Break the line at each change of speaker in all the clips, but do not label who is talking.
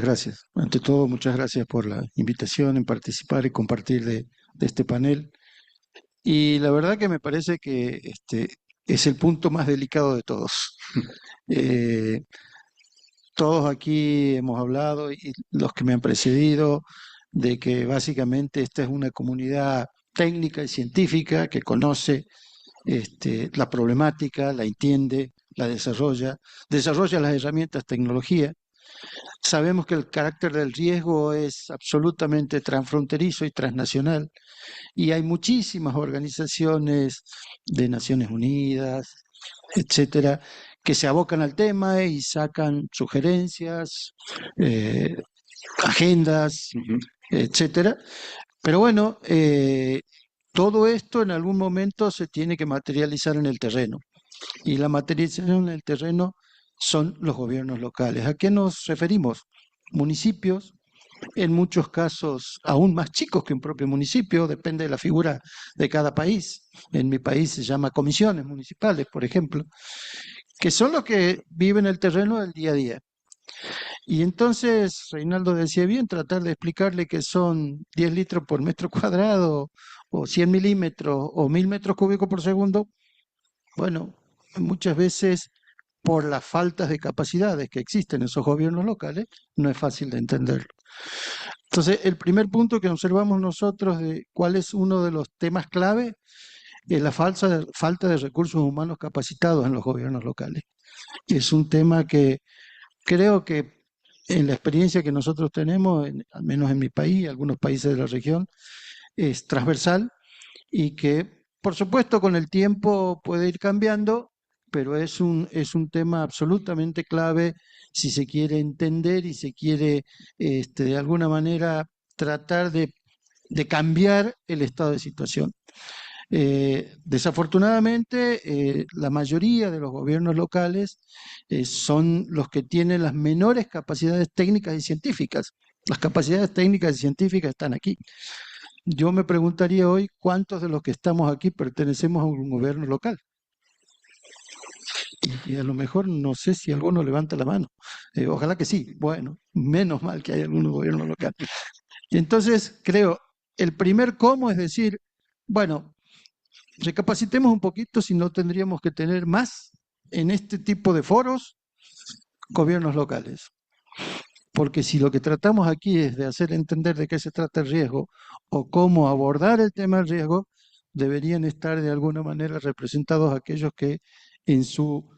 gracias. Ante todo, muchas gracias por la invitación en participar y compartir de este panel. Y la verdad que me parece que es el punto más delicado de todos. Eh, Todos aquí hemos hablado, y los que me han precedido, de que básicamente esta es una comunidad técnica y científica que conoce la problemática, la entiende, la desarrolla las herramientas, tecnología. Sabemos que el carácter del riesgo es absolutamente transfronterizo y transnacional, y hay muchísimas organizaciones de Naciones Unidas, etcétera, que se abocan al tema y sacan sugerencias, eh, agendas,
Ujú.
etcétera. Pero bueno, todo esto en algún momento se tiene que materializar en el terreno. Y la materialización en el terreno son los gobiernos locales. ¿A qué nos referimos? Municipios, en muchos casos aún más chicos que un propio municipio, depende de la figura de cada país. En mi país se llama comisiones municipales, por ejemplo, que son los que viven el terreno del día a día. Y entonces, Reinaldo decía bien, tratar de explicarle que son 10 litros por metro cuadrado, o 100 milímetros, o 1000 metros cúbicos por segundo. Bueno, muchas veces por las faltas de capacidades que existen en esos gobiernos locales, no es fácil de entenderlo. Entonces, el primer punto que observamos nosotros de cuál es uno de los temas clave es la falta de recursos humanos capacitados en los gobiernos locales. Es un tema que creo que en la experiencia que nosotros tenemos, al menos en mi país y algunos países de la región, es transversal y que, por supuesto, con el tiempo puede ir cambiando, pero es un tema absolutamente clave si se quiere entender y se quiere, de alguna manera, tratar de cambiar el estado de situación. Desafortunadamente, la mayoría de los gobiernos locales son los que tienen las menores capacidades técnicas y científicas. Las capacidades técnicas y científicas están aquí. Yo me preguntaría hoy cuántos de los que estamos aquí pertenecemos a un gobierno local. Y a lo mejor no sé si alguno levanta la mano. Ojalá que sí. Bueno, menos mal que hay algún gobierno local. Y entonces creo, el primer cómo es decir, bueno, recapacitemos un poquito si no tendríamos que tener más en este tipo de foros gobiernos locales. Porque si lo que tratamos aquí es de hacer entender de qué se trata el riesgo o cómo abordar el tema del riesgo, deberían estar de alguna manera representados aquellos que en su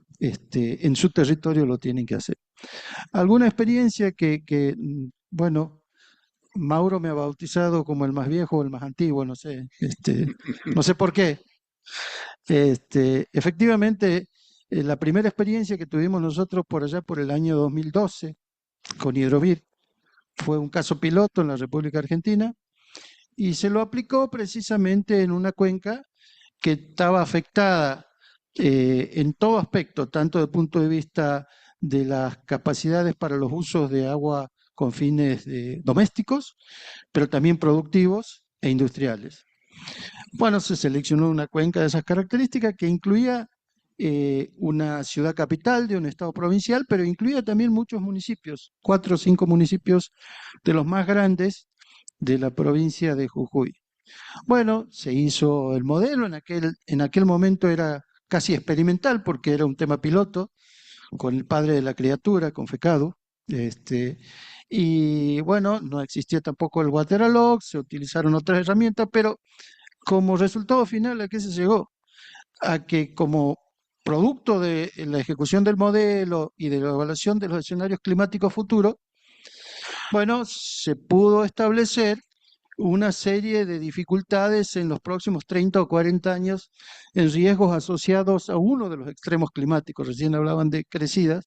territorio lo tienen que hacer. Alguna experiencia bueno, Mauro me ha bautizado como el más viejo o el más antiguo, no sé, no sé por qué. Efectivamente, la primera experiencia que tuvimos nosotros por allá por el año 2012 con Hidrovir fue un caso piloto en la República Argentina y se lo aplicó precisamente en una cuenca que estaba afectada en todo aspecto, tanto desde el punto de vista de las capacidades para los usos de agua con fines domésticos, pero también productivos e industriales. Bueno, se seleccionó una cuenca de esas características que incluía una ciudad capital de un estado provincial, pero incluía también muchos municipios, 4 o 5 municipios de los más grandes de la provincia de Jujuy. Bueno, se hizo el modelo, en aquel momento era casi experimental porque era un tema piloto con el padre de la criatura, con Fecado. Este, y bueno, no existía tampoco el Wateralog, se utilizaron otras herramientas, pero como resultado final, ¿a qué se llegó? A que como producto de la ejecución del modelo y de la evaluación de los escenarios climáticos futuros, bueno, se pudo establecer una serie de dificultades en los próximos 30 o 40 años en riesgos asociados a uno de los extremos climáticos. Recién hablaban de crecidas,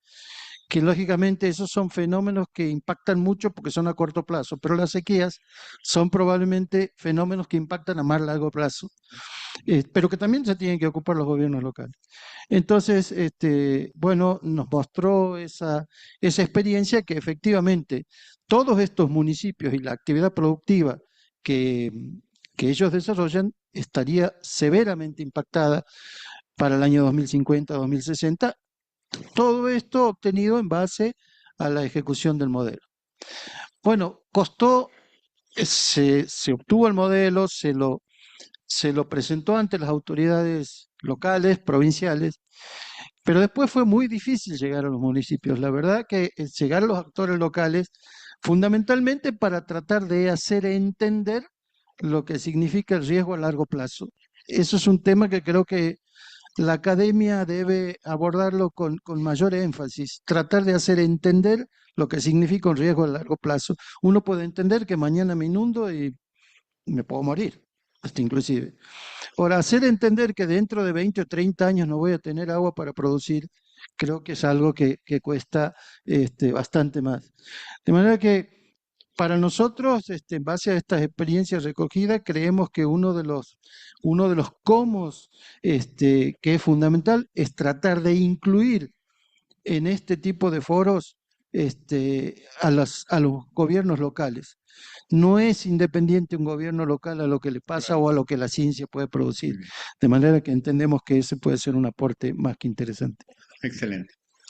que lógicamente esos son fenómenos que impactan mucho porque son a corto plazo, pero las sequías son probablemente fenómenos que impactan a más largo plazo, pero que también se tienen que ocupar los gobiernos locales. Entonces, bueno, nos mostró esa experiencia que efectivamente todos estos municipios y la actividad productiva que, que ellos desarrollan estaría severamente impactada para el año 2050, 2060. Todo esto obtenido en base a la ejecución del modelo. Bueno, costó, se obtuvo el modelo, se lo presentó ante las autoridades locales, provinciales, pero después fue muy difícil llegar a los municipios. La verdad que llegar a los actores locales, fundamentalmente para tratar de hacer entender lo que significa el riesgo a largo plazo. Eso es un tema que creo que la academia debe abordarlo con mayor énfasis, tratar de hacer entender lo que significa un riesgo a largo plazo. Uno puede entender que mañana me inundo y me puedo morir, hasta inclusive. Ahora, hacer entender que dentro de 20 o 30 años no voy a tener agua para producir, creo que es algo que cuesta bastante más. De manera que para nosotros, en base a estas experiencias recogidas, creemos que uno de los cómo que es fundamental es tratar de incluir en este tipo de foros a los gobiernos locales. No es independiente un gobierno local a lo que le pasa
Claro,
o a lo que la ciencia puede
muy
producir.
bien.
De manera que entendemos que ese puede ser un aporte más que interesante.
Excelente.